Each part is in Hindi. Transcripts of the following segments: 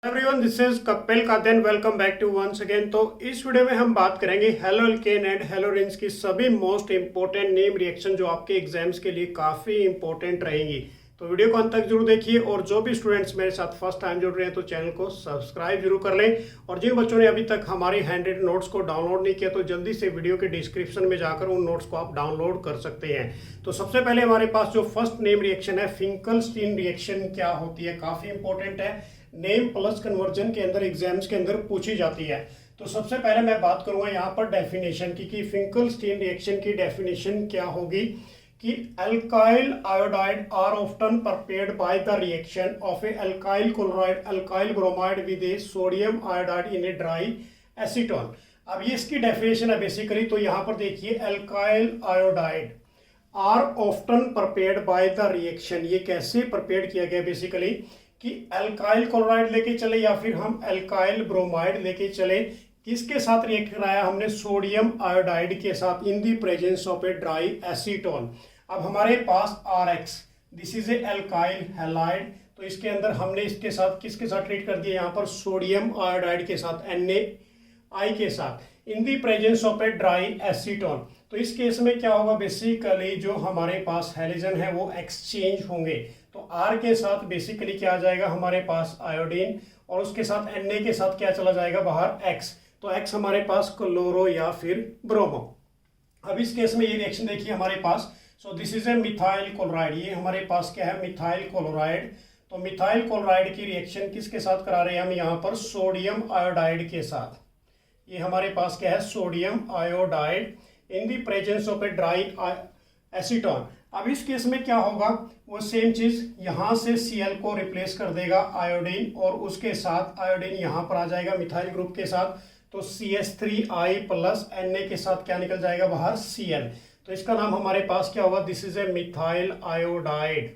Everyone, this is Kapil Kadan. Welcome back to once again. तो इस वीडियो में हम बात करेंगे हेलो एल्केन एंड हेलोरिन्स की सभी मोस्ट इंपॉर्टेंट नेम रिएक्शन जो आपके एग्जाम्स के लिए काफ़ी इंपॉर्टेंट रहेंगी। तो वीडियो को अंत तक जरूर देखिए और जो भी स्टूडेंट्स मेरे साथ फर्स्ट टाइम जुड़ रहे हैं तो चैनल को सब्सक्राइब जरूर कर लें। और जिन बच्चों ने अभी तक हमारी हैंडरेड नोट्स को डाउनलोड नहीं किया तो जल्दी से वीडियो के डिस्क्रिप्शन में जाकर उन नोट्स को आप डाउनलोड कर सकते हैं। तो सबसे पहले हमारे पास जो फर्स्ट नेम रिएक्शन है, फिंकलस्टीन रिएक्शन क्या होती है, काफ़ी इंपॉर्टेंट है। नेम प्लस कन्वर्जन के अंदर एग्जाम्स के अंदर पूछी जाती है। तो सबसे पहले मैं बात करूंगा यहाँ पर डेफिनेशन की कि फिंकलस्टीन रिएक्शन की डेफिनेशन क्या होगी कि alkyl iodide are often prepared by the reaction of a alkyl chloride alkyl bromide with a sodium iodide in a dry acetone. अब ये इसकी डेफिनेशन है बेसिकली। तो यहाँ पर देखिए, alkyl iodide are often prepared by the reaction, ये कैसे प्रिपेयर्ड किया गया बेसिकली कि अल्काइल क्लोराइड लेके चले या फिर हम अल्काइल ब्रोमाइड लेके चले, किसके साथ रिएक्ट कराया हमने, सोडियम आयोडाइड के साथ, in the presence of a dry acetone. अब हमारे पास RX, this is a alkyl halide, तो इसके अंदर हमने इसके साथ किसके साथ ट्रीट कर दिया, यहाँ पर सोडियम आयोडाइड के साथ, NaI के साथ, in the presence of a dry acetone. तो इस केस में क्या होगा, बेसिकली जो हमारे पास हैलोजन है वो एक्सचेंज होंगे। तो R के साथ बेसिकली क्या आ जाएगा हमारे पास आयोडीन, और उसके साथ Na के साथ क्या चला जाएगा बाहर, X। तो X हमारे पास क्लोरो या फिर ब्रोमो। अब इस केस में ये रिएक्शन देखिए हमारे पास, so this is a methyl chloride, ये हमारे पास क्या है, मिथाइल क्लोराइड। तो मिथाइल क्लोराइड की रिएक्शन किसके साथ करा रहे हैं हम, यहाँ पर सोडियम आयोडाइड के साथ। ये हमारे पास क्या है, sodium iodide in the presence of a dry acetone. अब इस केस में क्या होगा, वो सेम चीज यहां से Cl को रिप्लेस कर देगा आयोडीन, और उसके साथ आयोडीन यहां पर आ जाएगा मिथाइल ग्रुप के साथ। तो CH3I प्लस Na के साथ क्या निकल जाएगा बाहर, Cl। तो इसका नाम हमारे पास क्या होगा, this is a methyl iodide,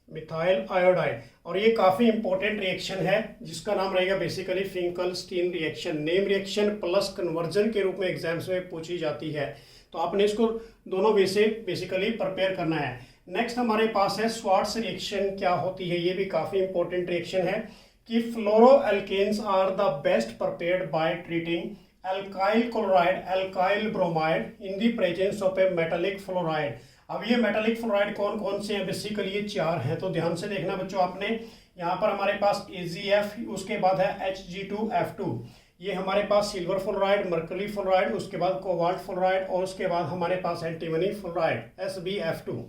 methyl iodide. और ये काफी इंपॉर्टेंट रिएक्शन है जिसका नाम रहेगा basically Finkelstein reaction. Name reaction plus conversion के रूप में एग्जाम्स में पूछी जाती है। तो आपने इसको दोनों वे से बेसिकली प्रिपेयर करना है। नेक्स्ट हमारे पास है स्वार्ट्स रिएक्शन क्या होती है, ये भी काफी इंपॉर्टेंट रिएक्शन है कि fluoroalkanes are the best prepared by treating alkyl chloride alkyl bromide in the presence of a metallic fluoride. अब ये मेटालिक फ्लोराइड कौन कौन से हैं, बेसिकली ये 4 हैं। तो ध्यान से देखना बच्चों आपने, यहाँ पर हमारे पास AgF, उसके बाद है Hg2F2, ये हमारे पास सिल्वर फ्लोराइड, मर्करी फ्लोराइड, उसके बाद कोबाल्ट फ्लोराइड, और उसके बाद हमारे पास एंटीमनी फ्लोराइड SbF2।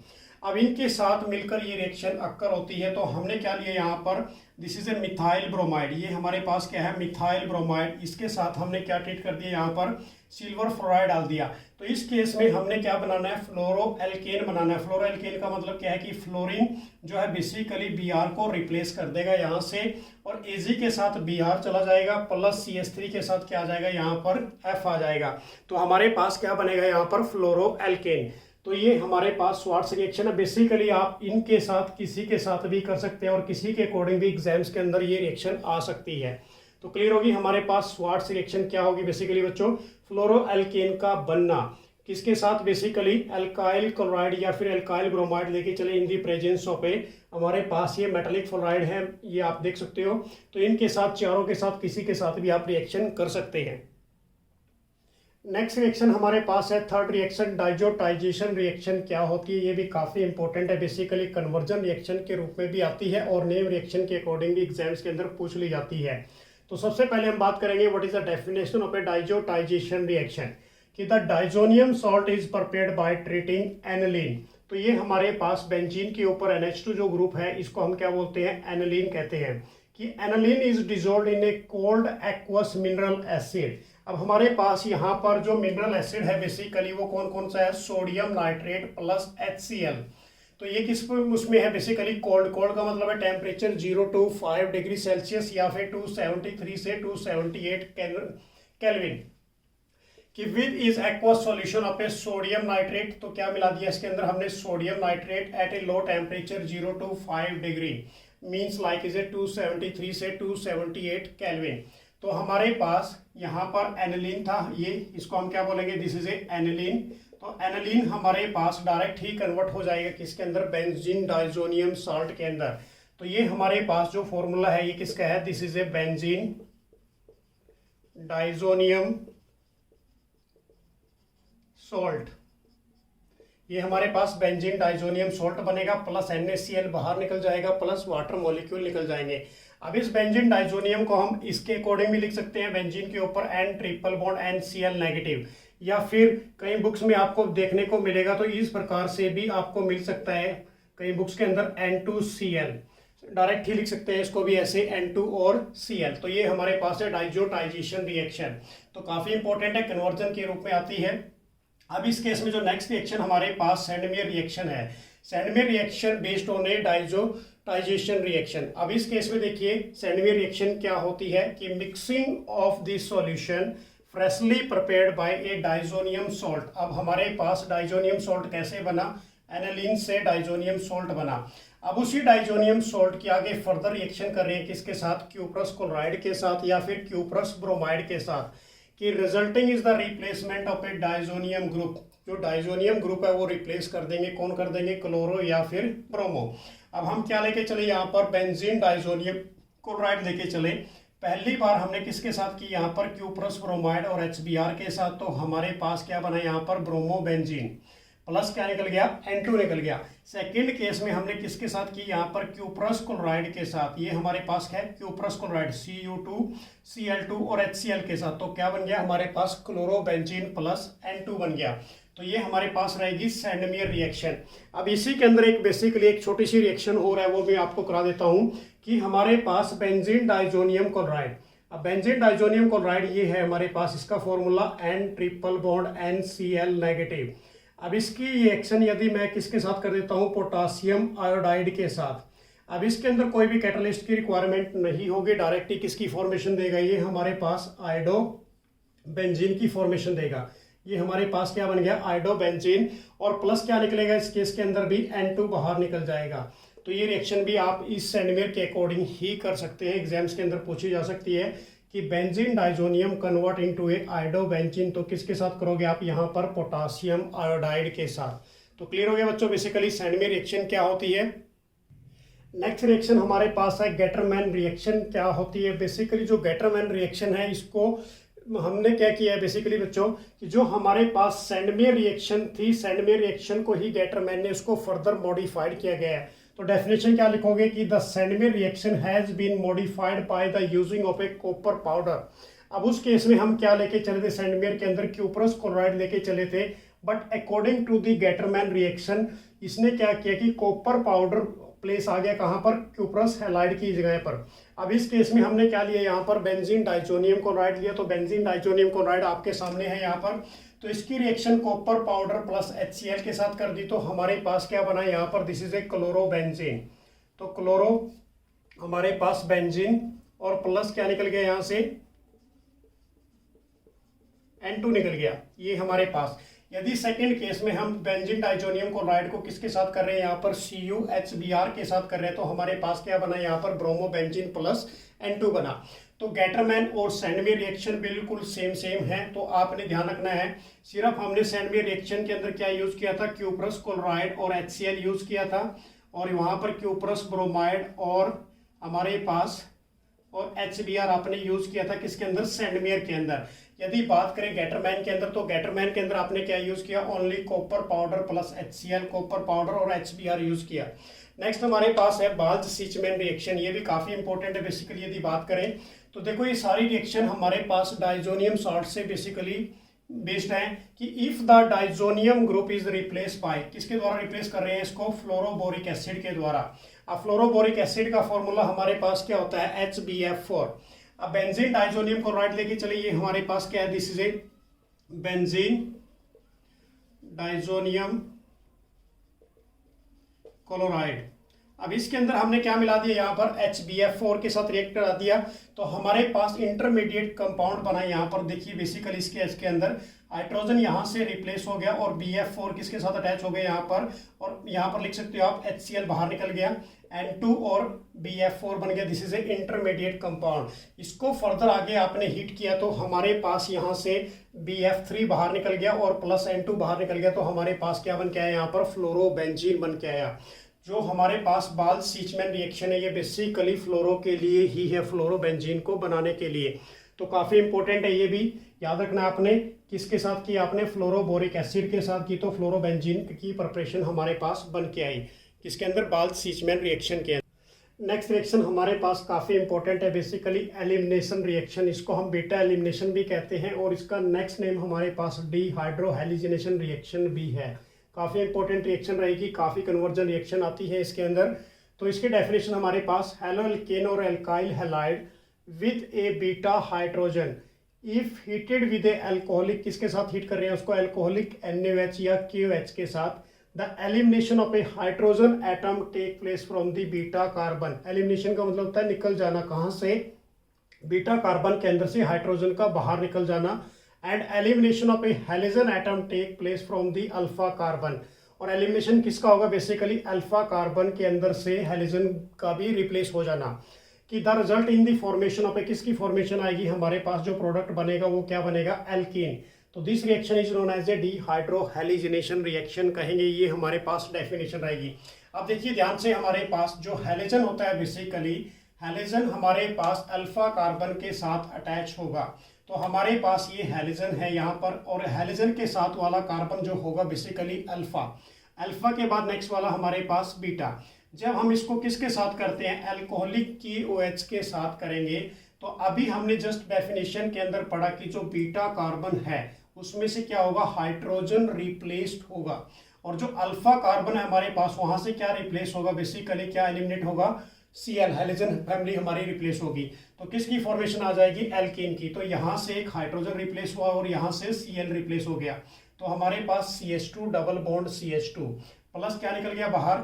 अब इनके साथ मिलकर ये रिएक्शन अक्कर होती है। तो हमने क्या लिया यहाँ पर, this is a methyl bromide, ये हमारे पास क्या है, मिथाइल ब्रोमाइड, इसके साथ हमने क्या ट्रीट कर दिया, यहाँ पर सिल्वर फ्लोराइड डाल दिया। तो इस केस में हमने क्या बनाना है, फ्लोरोएल्केन बनाना है। फ्लोरोएल्केन का मतलब क्या है कि फ्लोरीन जो है बेसिकली Br को रिप्लेस कर देगा यहाँ से, और Ag के साथ Br चला जाएगा, प्लस CH3 के साथ क्या आ जाएगा, यहाँ पर F आ जाएगा। तो हमारे पास क्या बनेगा यहाँ पर, फ्लोरोएल्केन। तो ये हमारे पास स्वार्ट्स रिएक्शन है। बेसिकली आप इनके साथ किसी के साथ भी कर सकते हैं और किसी के अकॉर्डिंग भी एग्जाम्स के अंदर ये रिएक्शन आ सकती है। तो क्लियर होगी हमारे पास स्वार्ट्स रिएक्शन क्या होगी बेसिकली बच्चों, फ्लोरोएल्केन का बनना किसके साथ, बेसिकली अल्काइल क्लोराइड या फिर अल्काइल ब्रोमाइड लेके चले इन दी प्रेजेंस ऑफ ए, हमारे पास ये मेटालिक फ्लोराइड है, ये आप देख सकते हो। तो इनके साथ, चारों के साथ, किसी के साथ भी आप रिएक्शन कर सकते हैं। नेक्स्ट रिएक्शन हमारे पास है थर्ड रिएक्शन, डाइजोटाइजेशन रिएक्शन क्या होती है, ये भी काफी इंपॉर्टेंट है। बेसिकली कन्वर्जन रिएक्शन के रूप में भी आती है और नेम रिएक्शन के अकॉर्डिंग भी एग्जाम्स के अंदर पूछ ली जाती है। तो सबसे पहले हम बात करेंगे what is the definition of a diazotization reaction, कि the diazonium salt is prepared by treating aniline. तो ये हमारे पास बेंजीन के ऊपर NH2 जो ग्रुप है, इसको हम क्या बोलते हैं, एनिलीन कहते हैं। कि aniline is dissolved in A cold aqueous mineral acid. अब हमारे पास यहाँ पर जो मिनरल एसिड है बेसिकली वो कौन कौन सा है, सोडियम नाइट्रेट प्लस HCl। तो ये किस उसमें है, बेसिकली कोल्ड। कोल्ड का मतलब है टेम्परेचर 0 to 5 डिग्री सेल्सियस या फिर 273 से 278 केल्विन। कि with is aqueous solution of a sodium nitrate. तो क्या मिला दिया इसके अंदर हमने, sodium nitrate at a low temperature 0 to 5 degree, means like is a 273 से 278 केल्विन। तो हमारे पास यहाँ पर एनिलीन था, ये इसको हम क्या बोलेंगे, दिस इज ए एनिलीन। तो एनिलीन हमारे पास डायरेक्ट ही कन्वर्ट हो जाएगा किसके अंदर, बेंजीन डाइजोनियम सॉल्ट के अंदर। तो ये हमारे पास जो फॉर्मूला है ये किसका है, this is A benzene diazonium salt. ये हमारे पास बेंजीन डाइजोनियम सॉल्ट बनेगा, प्लस NaCl बाहर निकल जाएगा, प्लस वाटर मॉलिक्यूल निकल जाएंगे। अब इस बेंजीन डाइजोनियम को हम इसके अकॉर्डिंग भी लिख सकते हैं, बेंजीन के ऊपर N triple bond NCl negative, या फिर कई बुक्स में आपको देखने को मिलेगा तो इस प्रकार से भी आपको मिल सकता है, कई बुक्स के अंदर N2Cl डायरेक्ट ही लिख सकते हैं इसको भी ऐसे N2 और Cl। तो ये हमारे पास है डाइजोटाइजेशन रिएक्शन, तो काफी इंपॉर्टेंट है, कन्वर्जन के रूप में आती है। अब इस केस में जो नेक्स्ट रिएक्शन हमारे पास सैंडमेयर रिएक्शन है, Sandmeyer reaction based on A diazotization reaction. अब इस केस में देखिए सैंडमेयर रिएक्शन क्या होती है कि mixing of this solution freshly prepared by A diazonium salt. अब हमारे पास डाइजोनियम सॉल्ट कैसे बना, एनालिन से डाइजोनियम सॉल्ट बना। अब उसी डाइजोनियम सॉल्ट की आगे फर्दर रिएक्शन कर रहे हैं किसके साथ, क्यूप्रस क्लोराइड के साथ या फिर क्यूप्रस ब्रोमाइड के साथ, कि resulting is the replacement of A diazonium group. जो डाइजोनियम ग्रुप है वो रिप्लेस कर देंगे, कौन कर देंगे, क्लोरो या फिर ब्रोमो। अब हम क्या लेके चले यहाँ पर, बेंजीन डाइजोनियम क्लोराइड लेके चले। पहली बार हमने किसके साथ की, यहाँ पर क्यूप्रस ब्रोमाइड और HBr के साथ, तो हमारे पास क्या बना यहाँ पर, ब्रोमो बेंजीन, प्लस क्या निकल गया, N2 निकल गया। सेकंड केस में हमने किसके साथ की, यहाँ पर क्यूप्रस क्लोराइड के साथ, ये हमारे पास है क्यूप्रस क्लोराइड Cu2 Cl2 और HCl के साथ, तो क्या बन गया हमारे पास, क्लोरोबेंजीन प्लस N2 बन गया। तो ये हमारे पास रहेगी सैंडमेयर रिएक्शन। अब इसी के अंदर एक बेसिकली एक छोटी सी रिएक्शन हो रहा है, वो भी आपको करा देता हूँ कि हमारे पास बेंजीन डाइजोनियम क्लोराइड। अब बेंजीन डाइजोनियम क्लोराइड ये है हमारे पास, इसका formula N triple bond NCl negative. अब इसकी रिएक्शन यदि मैं किसके साथ कर देता हूँ, पोटासियम आयोडाइड के साथ। अब इसके अंदर कोई भी कैटलिस्ट की रिक्वायरमेंट नहीं होगी, डायरेक्ट ही किसकी फॉर्मेशन देगा, ये हमारे पास आयोडो बेंजीन की फॉर्मेशन देगा। ये हमारे पास क्या बन गया, आयोडो बेंजीन, और प्लस क्या निकलेगा इस केस के अंदर भी N2 बाहर निकल जाएगा। तो ये रिएक्शन भी आप इस सैंडमेयर के अकॉर्डिंग ही कर सकते हैं, एग्जाम्स के अंदर पूछी जा सकती है कि बेंजीन डाइजोनियम कन्वर्ट इनटू ए आयोडो बेंजीन, तो किसके साथ करोगे आप, यहाँ पर पोटासियम आयोडाइड के साथ। तो क्लियर हो गया बच्चों, बेसिकली सैंडमेयर रिएक्शन क्या होती है। नेक्स्ट रिएक्शन हमारे पास है गेटरमैन रिएक्शन। क्या होती है, बेसिकली जो गेटरमैन रिएक्शन है इसको हमने क्या किया है बेसिकली बच्चों, कि जो हमारे पास सैंडमेयर रिएक्शन थी, सैंडमेयर रिएक्शन को ही गेटरमैन ने उसको फर्दर मॉडिफाइड किया गया है। तो डेफिनेशन क्या लिखोगे कि the Sandmeyer reaction has been modified by the using of a copper powder. अब उस केस में हम क्या लेके चले थे, सैंडमेयर के अंदर क्यूप्रस क्लोराइड लेके चले थे, but according to the Gattermann reaction इसने क्या किया कि कॉपर पाउडर प्लेस आ गया कहाँ पर, क्यूप्रस हैलाइड की जगह पर। अब इस केस में हमने क्या लिया, यहाँ पर बेंजीन डाइजोनियम क्लोराइड लिया। तो बेंजीन डाइजोनियम क्लोराइड आपके सामने है यहाँ पर, तो इसकी reaction copper powder plus HCl के साथ कर दी, तो हमारे पास क्या बना यहाँ पर, दिस इज ए क्लोरोबेंजीन। तो क्लोरो हमारे पास बेंजीन और प्लस क्या निकल गया यहाँ से, N2 निकल गया, ये हमारे पास। यदि सेकंड केस में हम बेंजीन डाइजोनियम क्लोराइड को किसके साथ कर रहे हैं, यहाँ पर CuHBr के साथ कर रहे हैं, तो हमारे पास क्या बना यहाँ पर, ब्रोमो बेंजीन प्लस N2 बना। तो गेटरमैन और सैंडमेयर रिएक्शन बिल्कुल सेम है, तो आपने ध्यान रखना है। सिर्फ हमने सैंडमेयर रिएक्शन के अंदर क्या यूज किया था, क्यूप्रस क्लोराइड और HCl यूज किया था, और वहां पर क्यूप्रस ब्रोमाइड और हमारे पास और HBr आपने यूज किया था किसके अंदर, सैंडमेयर के अंदर। यदि बात करें गेटरमैन के अंदर, तो गेटरमैन के अंदर आपने क्या यूज किया, only copper powder plus HCl, copper powder और HBr यूज किया। नेक्स्ट हमारे पास है बाल्च सीचमैन रिएक्शन, ये भी काफी इंपॉर्टेंट है बेसिकली यदि बात करें तो। देखो ये सारी रिएक्शन हमारे पास डाइजोनियम सॉल्ट से बेसिकली बेस्ड है कि if the diazonium group is replace by, किसके द्वारा रिप्लेस कर रहे हैं इसको, फ्लोरोबोरिक एसिड के द्वारा। अब फ्लोरोबोरिक एसिड का फॉर्मूला हमारे पास क्या होता है, HBF4। अब बेंजीन डाइजोनियम क्लोराइड लेके चलिए, ये हमारे पास क्या है, this is A benzene diazonium chloride. अब इसके अंदर हमने क्या मिला दिया, यहाँ पर HBF4 के साथ रिएक्ट करा दिया, तो हमारे पास इंटरमीडिएट कंपाउंड बना। यहाँ पर देखिए बेसिकली इसके अंदर हाइड्रोजन यहाँ से रिप्लेस हो गया और BF4 किसके साथ अटैच हो गया यहाँ पर, और यहाँ पर लिख सकते हो आप HCl बाहर निकल गया, N2 और BF4 बन गया, this is A intermediate compound. इसको फर्दर आगे आपने हीट किया तो हमारे पास यहाँ से BF3 बाहर निकल गया और प्लस N2 बाहर निकल गया, तो हमारे पास क्या बन के आया यहाँ पर, फ्लोरोबेंजीन बन के आया। जो हमारे पास बाल सीचमैन रिएक्शन है ये बेसिकली फ्लोरो के लिए ही है, फ्लोरोबेंजीन को बनाने के लिए। तो काफ़ी इंपॉर्टेंट है, ये भी याद रखना आपने। किसके साथ की आपने फ्लोरोबोरिक एसिड के साथ की, तो फ्लोरोबेंजीन की प्रिपरेशन हमारे पास बन के आई किसके अंदर, बाल सीचमैन रिएक्शन के अंदर। नेक्स्ट रिएक्शन हमारे पास काफ़ी इंपॉर्टेंट है, बेसिकली एलिमिनेशन रिएक्शन, इसको हम बीटा एलिमिनेशन भी कहते हैं और इसका नेक्स्ट नेम हमारे पास डिहाइड्रोहेलिजिनेशन रिएक्शन भी है। काफ़ी इंपॉर्टेंट रिएक्शन रहेगी, काफ़ी कन्वर्जन रिएक्शन आती है इसके अंदर। तो इसकी डेफिनेशन हमारे पास हेलो एल्केन और alkyl halide with A beta hydrogen if heated with A alcoholic, किसके साथ हीट कर रहे हैं उसको, अल्कोहलिक NaOH या KOH के साथ, the elimination of a hydrogen atom take place from the beta carbon. Elimination का मतलब होता है निकल जाना, कहाँ से, बीटा कार्बन के अंदर से हाइड्रोजन का बाहर निकल जाना। And elimination of a halogen atom take place from the alpha carbon, और एलिमिनेशन किसका होगा, बेसिकली अल्फा कार्बन के अंदर से हैलोजन का भी रिप्लेस हो जाना। कि the result in the formation of a, किसकी फॉर्मेशन आएगी हमारे पास, जो प्रोडक्ट बनेगा वो क्या बनेगा, एल्कीन। तो this reaction is known as a dehydrohalogenation reaction कहेंगे, ये हमारे पास डेफिनेशन रहेगी। अब देखिए ध्यान से, हमारे पास जो हैलोजन होता है बेसिकली, हैलोजन हमारे पास अल्फा कार्बन के साथ अटैच होगा। तो हमारे पास ये हैलोजन है यहाँ पर, और हैलोजन के साथ वाला कार्बन जो होगा बेसिकली अल्फा, अल्फा के बाद नेक्स्ट वाला हमारे पास बीटा। जब हम इसको किसके साथ करते हैं, अल्कोहलिक KOH के साथ करेंगे, तो अभी हमने जस्ट डेफिनेशन के अंदर पढ़ा कि जो बीटा कार्बन है उसमें से क्या होगा, हाइड्रोजन रिप्लेस्ड होगा, और जो अल्फा कार्बन है हमारे पास वहां से क्या रिप्लेस होगा, बेसिकली क्या एलिमिनेट होगा, Cl, हैलोजन फैमिली हमारी रिप्लेस होगी। तो किसकी फॉर्मेशन आ जाएगी, एल्केन की। तो यहाँ से एक हाइड्रोजन रिप्लेस हुआ और यहाँ से Cl रिप्लेस हो गया, तो हमारे पास CH2 double bond CH2 plus क्या निकल गया बाहर,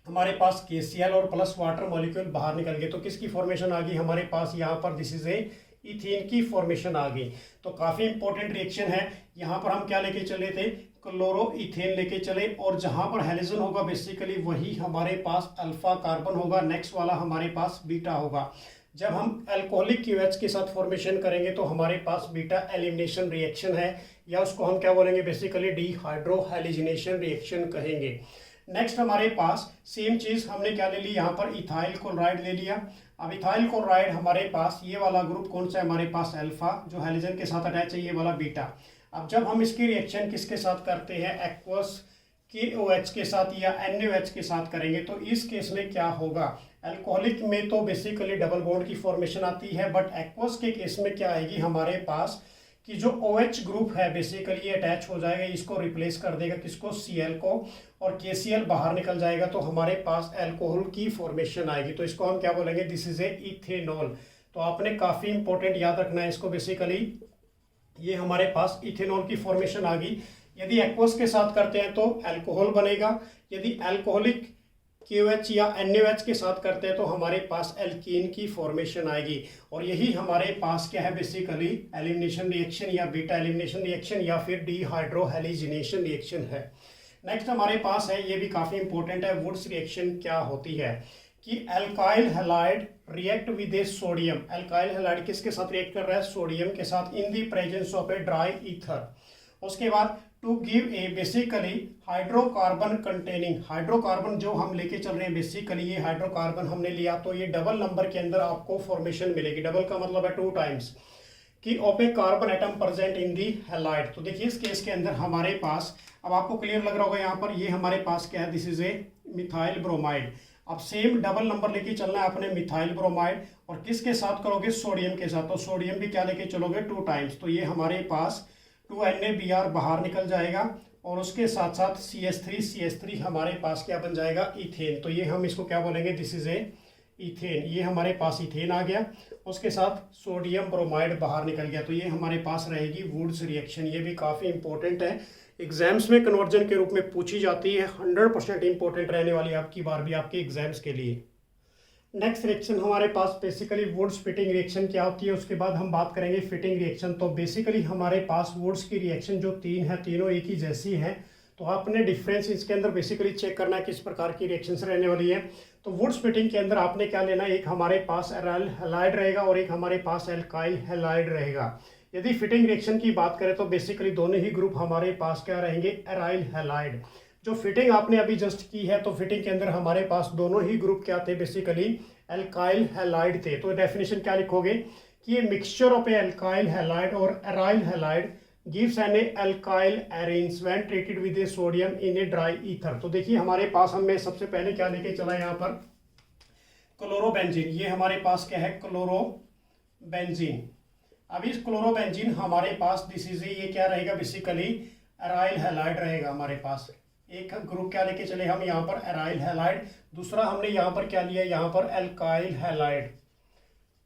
हमारे पास KCl और प्लस वाटर मॉलिक्यूल बाहर निकल गए। तो किसकी फॉर्मेशन आ गई हमारे पास, यहाँ पर दिस इज ए इथेन की फॉर्मेशन आ गई। तो काफी इंपॉर्टेंट रिएक्शन है। यहाँ पर हम क्या लेके चले थे, क्लोरो इथेन लेके चले, और जहां पर हैलोजन होगा बेसिकली वही हमारे पास अल्फा कार्बन होगा, नेक्स्ट वाला हमारे पास बीटा होगा। जब हम अल्कोहलिक KOH के साथ फॉर्मेशन करेंगे तो हमारे पास बीटा एलिमिनेशन रिएक्शन है, या उसको हम क्या बोलेंगे, बेसिकली डिहाइड्रोहेलिजिनेशन रिएक्शन कहेंगे। नेक्स्ट हमारे पास सेम चीज हमने क्या ले ली, यहाँ पर इथाइल क्लोराइड ले लिया। अब इथाइल क्लोराइड हमारे पास ये वाला ग्रुप कौन सा है, हमारे पास अल्फा, जो हैलोजन के साथ अटैच है, ये वाला बीटा। अब जब हम इसकी रिएक्शन किसके साथ करते हैं, एक्वस KOH के साथ या NaOH के साथ करेंगे, तो इस केस में क्या होगा, अल्कोहलिक में तो बेसिकली डबल बॉन्ड की फॉर्मेशन आती है, बट एक्वस के केस में क्या आएगी हमारे पास कि जो OH ग्रुप है बेसिकली अटैच हो जाएगा, इसको रिप्लेस कर देगा किसको, Cl को, और KCl बाहर निकल जाएगा, तो हमारे पास अल्कोहल की फॉर्मेशन आएगी। तो इसको हम क्या बोलेंगे, दिस इज ए इथेनॉल। तो आपने काफी इंपॉर्टेंट याद रखना है इसको, बेसिकली ये हमारे पास इथेनॉल की फॉर्मेशन आ गई। यदि एक्वस के साथ करते हैं तो अल्कोहल बनेगा, यदि अल्कोहलिक KOH या NaOH के साथ करते हैं तो हमारे पास एल्कीन की फॉर्मेशन आएगी, और यही हमारे पास क्या है, बेसिकली एलिमिनेशन रिएक्शन या बीटा एलिमिनेशन रिएक्शन या फिर डिहाइड्रोहेलिजिनेशन रिएक्शन है। नेक्स्ट हमारे पास है, ये भी काफी इंपॉर्टेंट है, वुड्स रिएक्शन क्या होती है, कि alkyl halide react with a sodium. Alkyl halide किसके साथ रिएक्ट कर रहा है, सोडियम के साथ, in the presence of a dry ether. उसके बाद to give a basically hydrocarbon containing, hydrocarbon जो हम लेके चल रहे हैं बेसिकली ये हाइड्रोकार्बन हमने लिया, तो ये डबल नंबर के अंदर आपको फॉर्मेशन मिलेगी। डबल का मतलब है 2 टाइम्स, कि of A carbon atom present in the halide. तो देखिए इस केस के अंदर हमारे पास, अब आपको क्लियर लग रहा होगा यहाँ पर, ये हमारे पास क्या है, this is a methyl bromide. अब सेम डबल नंबर लेके चलना है अपने मिथाइल ब्रोमाइड, और किसके साथ करोगे, सोडियम के साथ। तो सोडियम भी क्या लेके चलोगे, 2 टाइम्स, तो ये हमारे पास 2NaBr बाहर निकल जाएगा, और उसके साथ साथ CH3 हमारे पास क्या बन जाएगा, इथेन। तो ये हम इसको क्या बोलेंगे, दिस इज ए इथेन। ये हमारे पास इथेन आ गया, उसके साथ सोडियम ब्रोमाइड बाहर निकल गया, तो ये हमारे पास रहेगी वुड्स रिएक्शन। ये भी काफ़ी इंपॉर्टेंट है, एग्जाम्स में कन्वर्जन के रूप में पूछी जाती है, 100% इंपॉर्टेंट रहने वाली आपकी बार भी आपके एग्जाम्स के लिए। नेक्स्ट रिएक्शन हमारे पास बेसिकली वुड्स फिटिंग रिएक्शन क्या होती है, उसके बाद हम बात करेंगे फिटिंग रिएक्शन। तो बेसिकली हमारे पास वुड्स की रिएक्शन जो 3 है, तीनों एक ही जैसी है, तो आपने डिफरेंस इसके अंदर बेसिकली चेक करना है किस प्रकार की रिएक्शंस रहने वाली है। तो वुड्स फिटिंग के अंदर आपने क्या लेना है, एक हमारे पास एराइल हैलाइड रहेगा और एक हमारे पास एल्काइल हैलाइड रहेगा। यदि फिटिंग रिएक्शन की बात करें तो बेसिकली दोनों ही ग्रुप हमारे पास क्या रहेंगे, एराइल हैलाइड। जो फिटिंग आपने अभी जस्ट की है, तो फिटिंग के अंदर हमारे पास दोनों ही ग्रुप क्या थे, बेसिकली एल्काइल हैलाइड थे। तो डेफिनेशन क्या लिखोगे कि ये mixture of a alkyl halide और aryl halide gives an alkyl arene when treated with a sodium in a dry ether. तो देखिए हमारे पास हमें सबसे पहले क्या लेके चला यहाँ पर, क्लोरोबेंजीन। ये हमारे पास क्या है, क्लोरोबेंजीन। अब इस क्लोरोबेंजीन हमारे पास दिस इज ये क्या रहेगा, बेसिकली एराइल हैलाइड रहेगा हमारे पास। एक ग्रुप क्या लेके चले हम यहाँ पर, एराइल हैलाइड। दूसरा हमने यहाँ पर क्या लिया, यहाँ पर एल्काइल हैलाइड।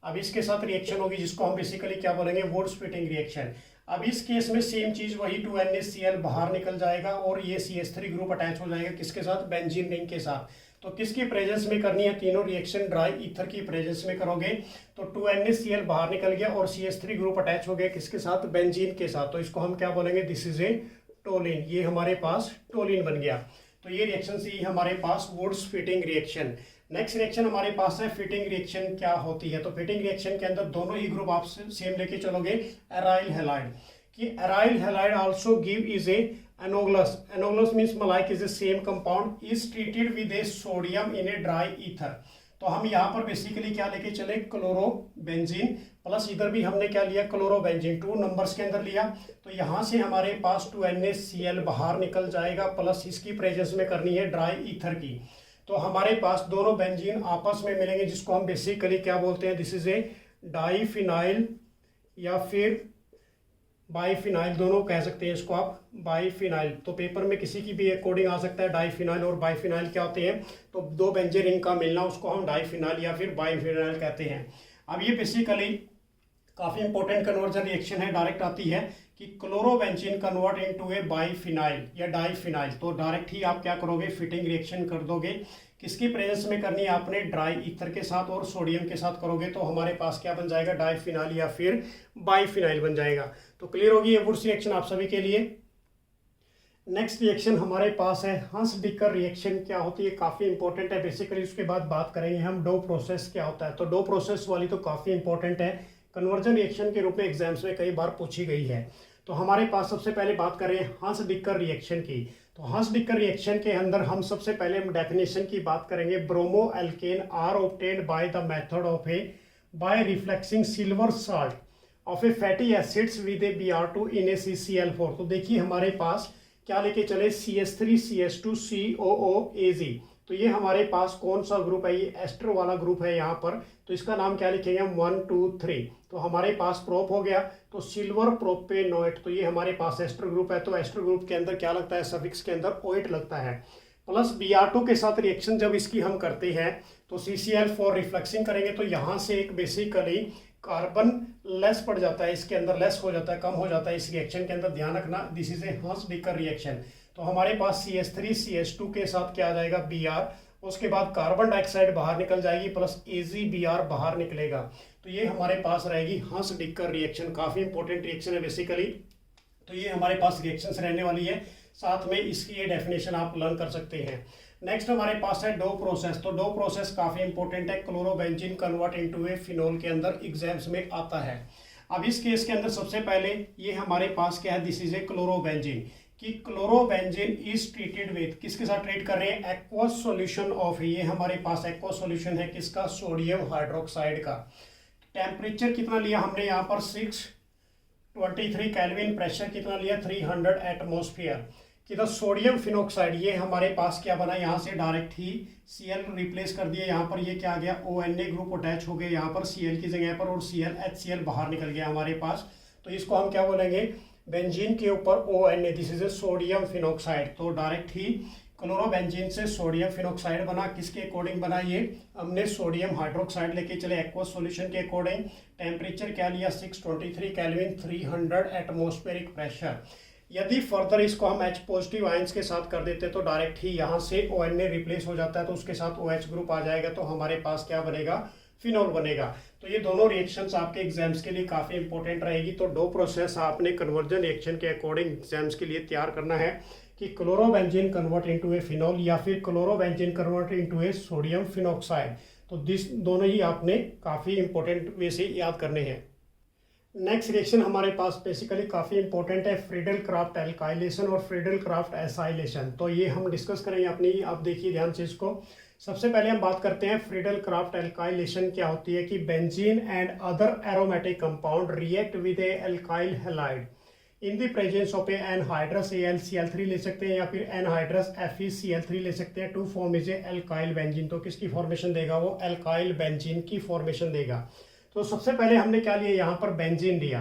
अब इसके साथ रिएक्शन होगी जिसको हम बेसिकली क्या बोलेंगे, वुड स्प्लिटिंग रिएक्शन। अब इस केस में सेम चीज वही 2NaCl बाहर निकल जाएगा और ये CH3 ग्रुप अटैच हो जाएगा किसके साथ, बेंजीन रिंग के साथ। तो किसकी प्रेजेंस में करनी है, तीनों रिएक्शन ड्राई ईथर की प्रेजेंस में करोगे। तो 2NaCl बाहर निकल गया और CH3 ग्रुप अटैच हो गया किसके साथ, बेंजीन के साथ। तो इसको हम क्या बोलेंगे, दिस इज ए टोलिन। ये हमारे पास टोलिन बन गया। तो ये रिएक्शन से हमारे पास Wurtz Fittig reaction. Next reaction हमारे पास है फिटिंग रिएक्शन। क्या होती है, तो फिटिंग रिएक्शन के अंदर दोनों ही ग्रुप आप सेम लेके चलोगे, एराइल हैलाइड। कि aryl halide also give is a analogous. Analogous means alike is a same compound is treated with a sodium in a dry ether. तो हम यहाँ पर बेसिकली क्या लेके चले, क्लोरोबेंजीन प्लस इधर भी हमने क्या लिया, क्लोरोबेंजीन। 2 नंबर्स के अंदर लिया। तो यहाँ से हमारे पास 2NaCl बाहर निकल जाएगा प्लस इसकी प्रेजेंस में करनी है ड्राई ईथर की। तो हमारे पास दोनों बेंजीन आपस में मिलेंगे जिसको हम बेसिकली क्या बोलते हैं, दिस इज ए डाईफिनाइल या फिर बाईफिनाइल, दोनों कह सकते हैं इसको आप, बाईफिनाइल। तो पेपर में किसी की भी एक कोडिंग आ सकता है, डाईफिनाइल और बाईफिनाइल क्या होते हैं, तो 2 बेंजीन रिंग का मिलना उसको हम डाईफिनाइल या फिर बाईफिनाइल कहते हैं। अब ये बेसिकली काफ़ी इंपॉर्टेंट कन्वर्जन रिएक्शन है, डायरेक्ट आती है कि क्लोरोबेंजीन कन्वर्ट इनटू ए बाईफिनाइल या डाईफिनाइल। तो डायरेक्ट ही आप क्या करोगे, फिटिंग रिएक्शन कर दोगे। किसकी प्रेजेंस में करनी है आपने, ड्राई ईथर के साथ और सोडियम के साथ करोगे। तो हमारे पास क्या बन जाएगा, डाईफिनाइल या फिर बाईफिनाइल बन जाएगा। तो क्लियर होगी ये वुड्स रिएक्शन आप सभी के लिए। नेक्स्ट रिएक्शन हमारे पास है हंस-डिकर रिएक्शन। क्या होती है, काफ़ी इंपॉर्टेंट है बेसिकली। उसके बाद बात करेंगे हम डो प्रोसेस क्या होता है। तो डो प्रोसेस वाली तो काफ़ी इंपॉर्टेंट है, कन्वर्जन रिएक्शन के रूप में एग्जाम्स में कई बार पूछी गई है। तो हमारे पास सबसे पहले बात करें हंस-डिकर रिएक्शन की। तो हंस-डिकर रिएक्शन के अंदर हम सबसे पहले डेफिनेशन की बात करेंगे। Bromo alkane are obtained by the method of a by refluxing silver salt of a fatty acids with a Br2 in a CCl4। तो देखिए हमारे पास क्या लेके चले, CH3CH2COOAZ। तो ये हमारे पास कौन सा ग्रुप है, ये एस्टर वाला ग्रुप है यहाँ पर। तो इसका नाम क्या लिखेंगे हम, 1 2 3। तो हमारे पास प्रोप हो गया, तो सिल्वर प्रोपेनोएट। तो ये हमारे पास एस्टर ग्रुप है। तो एस्टर ग्रुप के अंदर क्या लगता है, सफिक्स के अंदर ओएट लगता है। प्लस Br2 के साथ रिएक्शन जब इसकी हम करते हैं तो CCl4 रिफ्लेक्सिंग करेंगे। तो यहाँ से एक बेसिकली कार्बन लेस पड़ जाता है, इसके अंदर लेस हो जाता है, कम हो जाता है इस रिएक्शन के अंदर, ध्यान रखना। This is a Hunsdiecker reaction. तो हमारे पास CH3CH2 के साथ क्या आ जाएगा, Br। उसके बाद कार्बन डाइऑक्साइड बाहर निकल जाएगी प्लस AgBr बाहर निकलेगा। तो ये हमारे पास रहेगी हंस-डिकर रिएक्शन। काफ़ी इंपॉर्टेंट रिएक्शन है बेसिकली। तो ये हमारे पास रिएक्शंस रहने वाली है, साथ में इसकी ये डेफिनेशन आप लर्न कर सकते हैं। नेक्स्ट हमारे पास है डो प्रोसेस। तो डो प्रोसेस काफ़ी इंपॉर्टेंट है, क्लोरोबेंजीन कन्वर्ट इनटू ए फिनोल के अंदर एग्जाम्स में आता है। अब इस केस के अंदर सबसे पहले ये हमारे पास क्या है, दिस इज ए क्लोरोबेंजीन। कि क्लोरोबेंजीन इज ट्रीटेड विद, किसके साथ ट्रीट कर रहे हैं, एक्वस सॉल्यूशन ऑफ, ये हमारे पास एक्वस सॉल्यूशन है किसका, सोडियम हाइड्रोक्साइड का। टेम्परेचर कितना लिया हमने यहाँ पर 623 केल्विन, प्रेशर कितना लिया 300 एटमोस्फियर। किधर सोडियम फिनोक्साइड, ये हमारे पास क्या बना, यहाँ से डायरेक्ट ही Cl रिप्लेस कर दिया। यहाँ पर ये क्या आ गया, ONa ग्रुप अटैच हो गए यहाँ पर Cl की जगह पर, और Cl HCl बाहर निकल गया हमारे पास। तो इसको हम क्या बोलेंगे, बेंजीन के ऊपर ONa, this is A sodium phenoxide. तो डायरेक्ट ही क्लोरोबेंजीन से सोडियम फिनोक्साइड बना, किसके अकॉर्डिंग बना, ये हमने सोडियम हाइड्रोक्साइड लेके चले एक्वस सॉल्यूशन के अकॉर्डिंग। टेम्परेचर क्या लिया 623 केल्विन, 300 एटमोस्फेरिक प्रेशर। यदि फर्दर इसको हम H पॉजिटिव आयंस के साथ कर देते तो डायरेक्ट ही यहाँ से ONa रिप्लेस हो जाता है, तो उसके साथ OH ग्रुप आ जाएगा। तो हमारे पास क्या बनेगा, फिनोल बनेगा। तो ये दोनों रिएक्शंस आपके एग्जाम्स के लिए काफ़ी इंपॉर्टेंट रहेगी। तो डो प्रोसेस आपने कन्वर्जन रिएक्शन के अकॉर्डिंग एग्जाम्स के लिए तैयार करना है कि क्लोरोबेंजीन कन्वर्ट इनटू ए फिनोल या फिर क्लोरोबेंजीन कन्वर्ट इनटू ए सोडियम फिनोक्साइड। तो दिस दोनों ही आपने काफ़ी इंपॉर्टेंट वे से याद करने हैं। नेक्स्ट रिएक्शन हमारे पास बेसिकली काफ़ी इंपॉर्टेंट है, फ्रीडल क्राफ्ट एल्काइलेशन और फ्रीडल क्राफ्ट एसाइलेशन। तो ये हम डिस्कस करेंगे अपनी, आप देखिए ध्यान से इसको। सबसे पहले हम बात करते हैं फ्रीडल क्राफ्ट एल्काइलेशन क्या होती है कि benzene and other aromatic compound react with A alkyl halide in the presence of A anhydrous AlCl3 ले सकते हैं या फिर एनहाइड्रस FeCl3 ले सकते हैं to form is a alkyl benzene. तो किसकी फॉर्मेशन देगा वो? एल्काइल बेंजीन की फॉर्मेशन देगा। तो सबसे पहले हमने क्या लिया, यहाँ पर बेंजीन लिया।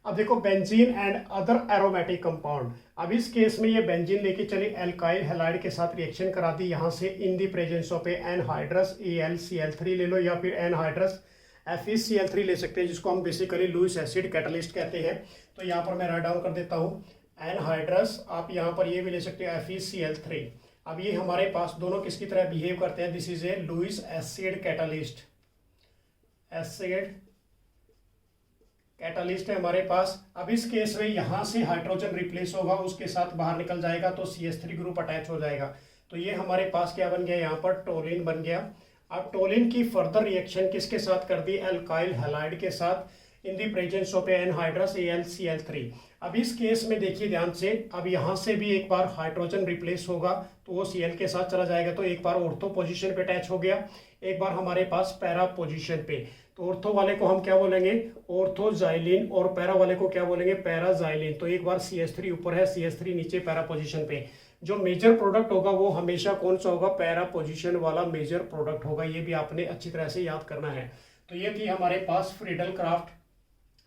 अब देखो benzene and other aromatic compound, अब इस केस में ये बेंजीन लेके चले एल्काइल हैलाइड के साथ रिएक्शन करा दी यहाँ से इन the presence of A anhydrous AlCl3 ले लो या फिर एनहाइड्रस FeCl3 ले सकते हैं, जिसको हम बेसिकली लुईस एसिड कैटलिस्ट कहते हैं। तो यहाँ पर मैं राइट डाउन कर देता हूँ एनहाइड्रस, आप यहाँ पर ये भी ले सकते हो FeCl3। अब ये हमारे पास दोनों किसकी तरह बिहेव करते हैं? This is a Lewis acid catalyst, acid catalyst है हमारे पास। अब इस केस में यहाँ से हाइड्रोजन रिप्लेस होगा, उसके साथ बाहर निकल जाएगा तो CH3 ग्रुप अटैच हो जाएगा। तो ये हमारे पास क्या बन गया? यहाँ पर टोलिन बन गया। अब टोलिन की फर्दर रिएक्शन किसके साथ कर दी? एल्काइल हैलाइड के साथ in the presence of anhydrous AlCl3। अब इस केस में देखिए ध्यान से, अब यहाँ से भी एक बार हाइड्रोजन रिप्लेस होगा तो वो Cl के साथ चला जाएगा। तो एक बार ऑर्थो पोजीशन पे अटैच हो गया, एक बार हमारे पास पैरा पोजीशन पे। तो ऑर्थो वाले को हम क्या बोलेंगे? ऑर्थोजाइलिन, और पैरा वाले को क्या बोलेंगे? पैराजाइलिन। तो एक बार CH3 ऊपर है, CH3 नीचे पैरा पोजीशन पे। जो मेजर प्रोडक्ट होगा वो हमेशा कौन सा होगा? पैरा पोजीशन वाला मेजर प्रोडक्ट होगा। ये भी आपने अच्छी तरह से याद करना है। तो ये थी हमारे पास फ्रीडल क्राफ्ट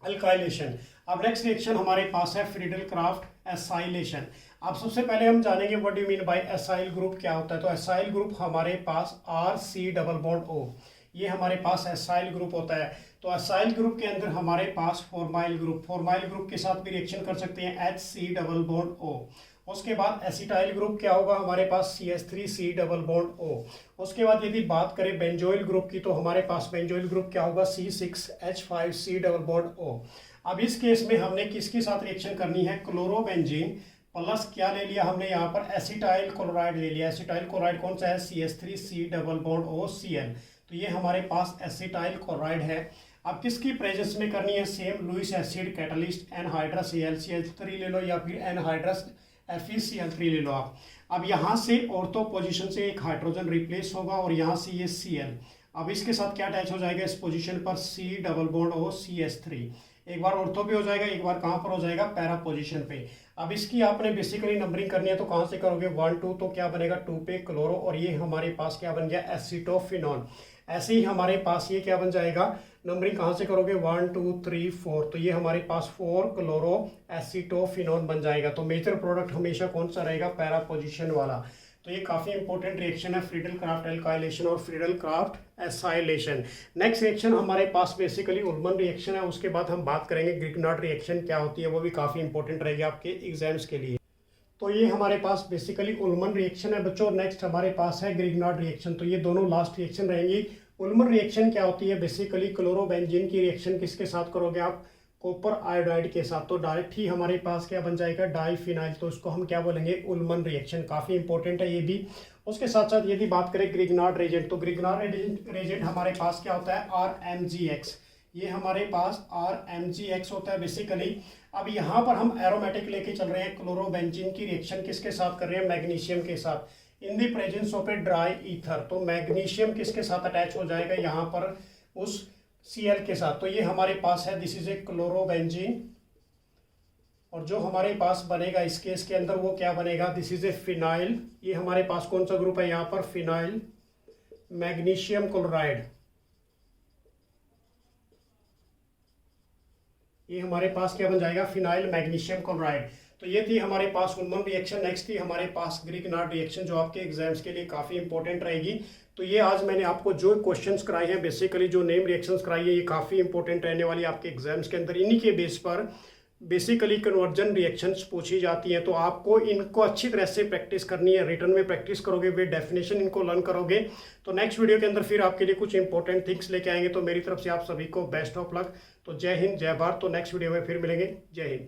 एल्काइलेशन। अब नेक्स्ट रिएक्शन हमारे पास है फ्रीडल क्राफ्ट एसाइलेशन। अब सबसे पहले हम जानेंगे what do you mean by acyl group क्या होता है। तो एसाइल ग्रुप हमारे पास RC डबल बॉन्ड O, ये हमारे पास एसाइल ग्रुप होता है। तो एसाइल ग्रुप के अंदर हमारे पास फॉर्माइल ग्रुप के साथ भी रिएक्शन कर सकते हैं HC डबल बॉन्ड O। उसके बाद एसिटाइल ग्रुप क्या होगा हमारे पास? CH3C double bond O। उसके बाद यदि बात करें बेंजोइल ग्रुप की तो हमारे पास बेंजोइल ग्रुप क्या होगा? C6H5C double bond O। अब इस केस में हमने किसके साथ रिएक्शन करनी है? क्लोरोबेंजीन प्लस क्या ले लिया हमने यहाँ पर? एसिटाइल क्लोराइड ले लिया। एसिटाइल क्लोराइड कौन सा है? CH3C double bond OCl। तो ये हमारे पास एसिटाइल क्लोराइड है। अब किसकी प्रेजेंस में करनी है? Same Lewis acid catalyst anhydrous AlCl3 ले लो या फिर एनहाइड्रस FeCl3 ले लो आप। अब यहाँ से ऑर्थो पोजीशन से एक हाइड्रोजन रिप्लेस होगा और यहाँ से ये Cl, अब इसके साथ क्या अटैच हो जाएगा इस पोजीशन पर? C double bond O CH3। एक बार ऑर्थो पे हो जाएगा, एक बार कहाँ पर हो जाएगा? पैरा पोजीशन पे। अब इसकी आपने बेसिकली नंबरिंग करनी है तो कहाँ से करोगे? 1 2, तो क्या बनेगा? 2 पे क्लोरो, और ये हमारे पास क्या बन गया? एसिटोफिनॉन। ऐसे ही हमारे पास ये क्या बन जाएगा? नंबरिंग कहाँ से करोगे? 1 2 3 4, तो ये हमारे पास 4 क्लोरो एसिटोफिनॉन बन जाएगा। तो मेजर प्रोडक्ट हमेशा कौन सा रहेगा? पैरा पोजीशन वाला। तो ये काफ़ी इंपॉर्टेंट रिएक्शन है फ्रीडल क्राफ्ट एल्काइलेशन और Friedel Crafts acylation. Next reaction हमारे पास बेसिकली उल्मन रिएक्शन है। उसके बाद हम बात करेंगे ग्रिग्नार्ड रिएक्शन क्या होती है, वो भी काफ़ी इंपॉर्टेंट रहेगी आपके एग्जाम्स के लिए। तो ये हमारे पास बेसिकली उल्मन रिएक्शन है बच्चों। नेक्स्ट हमारे पास है ग्रिग्नार्ड रिएक्शन। तो ये दोनों लास्ट रिएक्शन रहेंगी। उल्मन रिएक्शन क्या होती है? बेसिकली क्लोरोबेंजीन की रिएक्शन किसके साथ करोगे आप? कॉपर आयोडाइड के साथ। तो डायरेक्ट ही हमारे पास क्या बन जाएगा? डाइफिनाइल। तो इसको हम क्या बोलेंगे? Ullman reaction. काफ़ी इंपॉर्टेंट है ये भी। उसके साथ साथ यदि बात करें ग्रिग्नार्ड रेजेंट, तो ग्रिग्नार्ड रेजेंट हमारे पास क्या होता है? RMgX। ये हमारे पास RMgX होता है बेसिकली। अब यहाँ पर हम एरोमेटिक लेके चल रहे हैं। क्लोरोबेंजीन की रिएक्शन किसके साथ कर रहे हैं? मैग्नीशियम के साथ in the presence of a dry ether. तो मैग्नीशियम किसके साथ अटैच हो जाएगा? यहाँ पर उस Cl के साथ। तो ये हमारे पास है, दिस इज ए क्लोरोबेंजीन, और जो हमारे पास बनेगा इस केस के अंदर वो क्या बनेगा? This is A phenyl. ये हमारे पास कौन सा ग्रुप है यहाँ पर? Phenyl magnesium chloride. ये हमारे पास क्या बन जाएगा? Phenyl magnesium chloride. तो ये थी हमारे पास उल्मन रिएक्शन। नेक्स्ट थी हमारे पास ग्रिग्नार्ड रिएक्शन, जो आपके एग्जाम्स के लिए काफ़ी इंपॉर्टेंट रहेगी। तो ये आज मैंने आपको जो क्वेश्चंस कराए हैं, बेसिकली जो नेम रिएक्शंस कराई है, ये काफ़ी इंपॉर्टेंट रहने वाली आपके एग्जाम्स के अंदर। इन्हीं के बेस पर बेसिकली कन्वर्जन रिएक्शंस पूछी जाती हैं। तो आपको इनको अच्छी तरह से प्रैक्टिस करनी है। रिटर्न में प्रैक्टिस करोगे, वे डेफिनेशन इनको लर्न करोगे। तो नेक्स्ट वीडियो के अंदर फिर आपके लिए कुछ इंपॉर्टेंट थिंग्स लेके आएंगे। तो मेरी तरफ से आप सभी को बेस्ट ऑफ लक। तो जय हिंद, जय भारत। तो नेक्स्ट वीडियो में फिर मिलेंगे। जय हिंद।